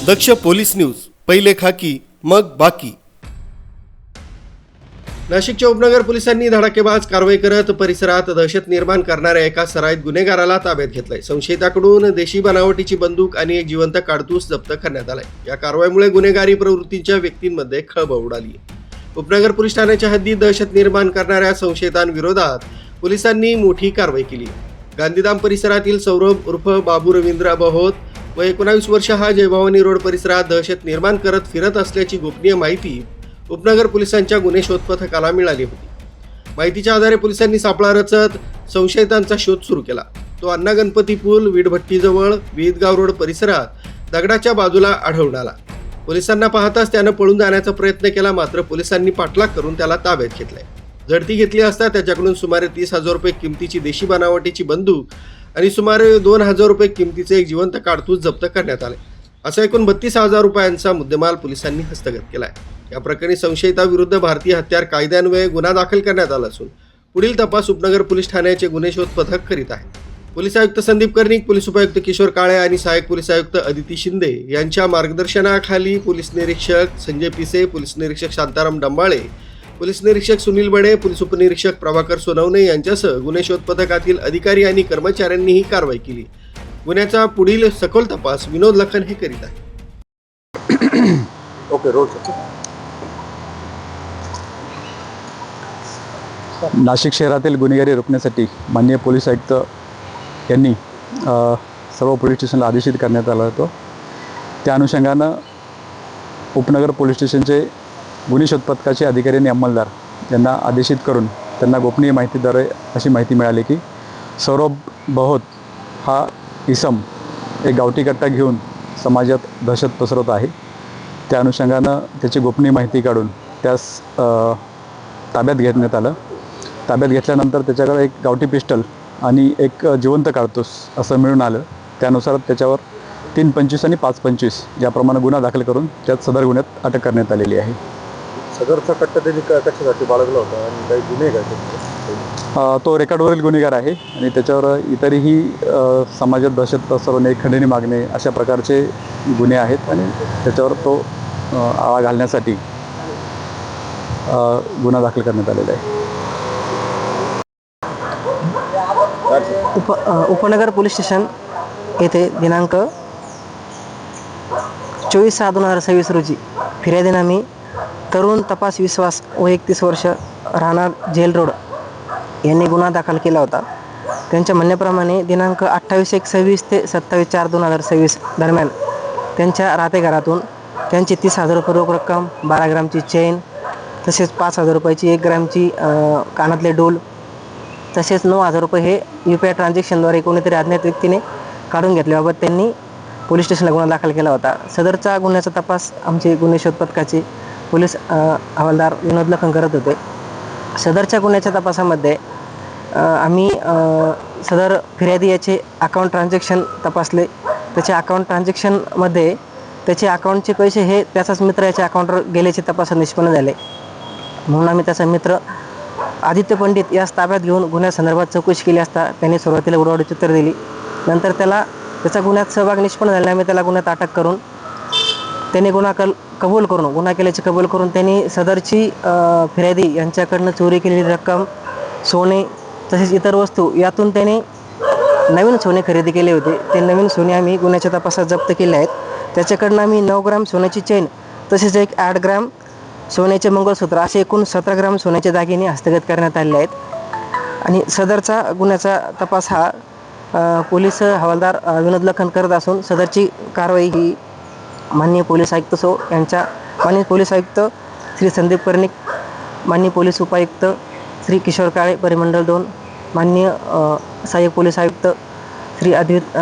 दक्ष police news, पहिले खाकी मग बाकी। नाशिकच्या उपनगर पोलिसांनी धडाकेबाज कारवाई करत परिसरात दहशत निर्माण करणाऱ्या एका सराईत गुन्हेगाराला ताब्यात घेतलंय। संशयिताकडून देशी बनावटीची बंदूक आणि एक जिवंत काडतूस जप्त करण्यात आलाय। या कारवाईमुळे गुन्हेगारी प्रवृत्तीच्या व्यक्तींमध्ये खळबळ उडाली आहे। उपनगर पोलीस ठाण्याच्या हद्दीत दहशत निर्माण करणाऱ्या संशयितांविरोधात पोलिसांनी मोठी कारवाई केली। गांधीधाम परिसरातील सौरभ उर्फ बाबू रवींद्र अबहोत व 19 वर्ष हा जयभवानी रोड परिसरात दहशत निर्माण करत फिरत असल्याची गोपनीय माहिती उपनगर पोलिसांच्या गुन्हे शोध पथकाला मिळाली होती। माहितीच्या आधारे पोलिसांनी सापळा रचत संशयितांचा शोध सुरू केला। तो अण्णा गणपती पूल वीटभट्टीजवळ विहितगाव रोड परिसरात दगडाच्या बाजूला आढळून आला। पोलिसांना पाहताच त्यानं पळून जाण्याचा प्रयत्न केला, मात्र पोलिसांनी पाठलाग करून त्याला ताब्यात घेतलाय। झडती घेतली असता त्याच्याकडून सुमारे 30,000 रुपये किमतीची देशी बनावटीची बंदूक आणि सुमारे 2,000 रुपये किमतीचे एक जिवंत काडतूस जप्त करण्यात आले। असा एकूण 32,000 रुपयांचा मुद्देमाल पोलिसांनी हस्तगत केलाय। या प्रकरणी संशयिताविरुद्ध भारतीय हत्यार कायद्यान्वये गुन्हा दाखल करण्यात आला असून पुढील तपास उपनगर पोलीस ठाण्याचे गुन्हे शोध पथक करीत आहे। पोलीस आयुक्त संदीप कर्णिक, पोलीस उपायुक्त किशोर काळे आणि सहाय्यक पोलीस आयुक्त अदिती शिंदे यांच्या मार्गदर्शनाखाली पोलीस निरीक्षक संजय पिसे, पोलीस निरीक्षक शांताराम डंबाळे, पोलीस निरीक्षक सुनील बडे, पोलीस उपनिरीक्षक प्रभाकर सोनवणे यांच्यासह गुन्हे शोध पथकातील अधिकारी आणि कर्मचाऱ्यांनी ही कारवाई केली। गुन्ह्याचा पुढील सखोल तपास विनोद लखन हे करीत आहे। ओके, रोड नाशिक शहरातील गुन्हेगारी रोखण्यासाठी माननीय पोलीस आयुक्त यांनी सर्व पोलीस स्टेशनला आदेशित करण्यात आला होता। त्या अनुषंगानं उपनगर पोलीस स्टेशनचे गुन्हे शोध पथकाचे अधिकारी आणि अंमलदार यांना आदेशित करून त्यांना गोपनीय माहितीद्वारे अशी माहिती मिळाली की सौरभ बहोत हा इसम एक गावठी कट्टा घेऊन समाजात दहशत पसरवत आहे। त्या अनुषंगानं त्याची गोपनीय माहिती काढून त्यास ताब्यात घेण्यात आलं। ताब्यात घेतल्यानंतर त्याच्याकडे एक गावठी पिस्टल आणि एक जिवंत काडतूस असं मिळून आलं। त्यानुसार त्याच्यावर 325 आणि 525 याप्रमाणे गुन्हा दाखल करून त्यात सदर गुन्ह्यात अटक करण्यात आलेली आहे। सदरचा कट्टा त्यांनी कशासाठी बाळगला होता आणि काही गुन्हे काय? तो रेकॉर्डवरील गुन्हेगार आहे आणि त्याच्यावर इतरही समाजात दहशत पसरवणे, खंडणी मागणे अशा प्रकारचे गुन्हे आहेत आणि त्याच्यावर तो आळा घालण्यासाठी गुन्हा दाखल करण्यात आलेला आहे। उपनगर पोलीस स्टेशन येथे दिनांक 24/6/2026 रोजी फिर्यादीनामी तरुण तपास विश्वास व 31 वर्ष राहणार जेल रोड यांनी गुन्हा दाखल केला होता। त्यांच्या म्हणण्याप्रमाणे दिनांक 28/1/26 ते 27/4/2026 दरम्यान त्यांच्या राहते घरातून त्यांची 30,000 रुपये रोख रक्कम, 12 ग्रामची चेन, तसेच 5,000 रुपयाची 1 ग्रामची कानातले डोल, तसेच 9,000 रुपये हे UPI ट्रान्झॅक्शनद्वारे कोणीतरी अज्ञात व्यक्तीने काढून घेतल्याबाबत त्यांनी पोलीस स्टेशनला गुन्हा दाखल केला होता। सदरचा गुन्ह्याचा तपास आमचे गुन्हे शोध पथकाचे पोलीस हवालदार विनोद लखन करत होते। सदरच्या गुन्ह्याच्या तपासामध्ये आम्ही सदर फिर्यादी याचे अकाउंट ट्रान्झॅक्शन तपासले। त्याच्या अकाउंट ट्रान्झॅक्शनमध्ये त्याचे अकाउंटचे पैसे हे त्याचाच मित्र याच्या अकाउंटवर गेल्याचे तपासात निष्पन्न झाले, म्हणून आम्ही त्याचा मित्र आदित्य पंडित यास ताब्यात घेऊन गुन्ह्यासंदर्भात चौकशी केली असता त्यांनी सुरुवातीला उडवाउडीची उत्तर दिली। नंतर त्याचा गुन्ह्यात सहभाग निष्पन्न झाल्याने आम्ही त्याला गुन्ह्यात अटक करून त्याने गुन्हा केल्याचे कबूल करून त्यांनी सदरची फिर्यादी यांच्याकडनं चोरी केलेली रक्कम, सोने तसेच इतर वस्तू यातून त्याने नवीन सोने खरेदी केले होते। ते नवीन सोने आम्ही गुन्ह्याच्या तपासात जप्त केले आहेत। त्याच्याकडनं आम्ही 9 ग्राम सोन्याची चेन तसेच एक 8 ग्राम सोन्याचे मंगळसूत्र असे एकूण 17 ग्राम सोन्याचे दागिने हस्तगत करण्यात आले आहेत। आणि सदरचा गुन्ह्याचा तपास हा पोलीस हवालदार विनोद लखन करत असून सदरची कारवाई ही माननीय पोलीस आयुक्त माननीय पोलीस आयुक्त श्री संदीप कर्णिक, माननीय पोलीस उपायुक्त श्री किशोर काळे परिमंडल 2, माननीय सहाय्यक पोलीस आयुक्त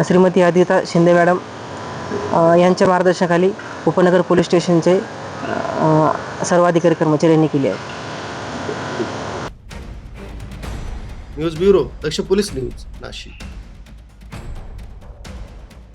श्रीमती अदिता शिंदे मॅडम यांच्या मार्गदर्शनाखाली उपनगर पोलीस स्टेशनचे सर्व अधिकारी कर्मचारी यांनी केली आहे। न्यूज ब्युरो, दक्ष पोलीस न्यूज, नाशिक।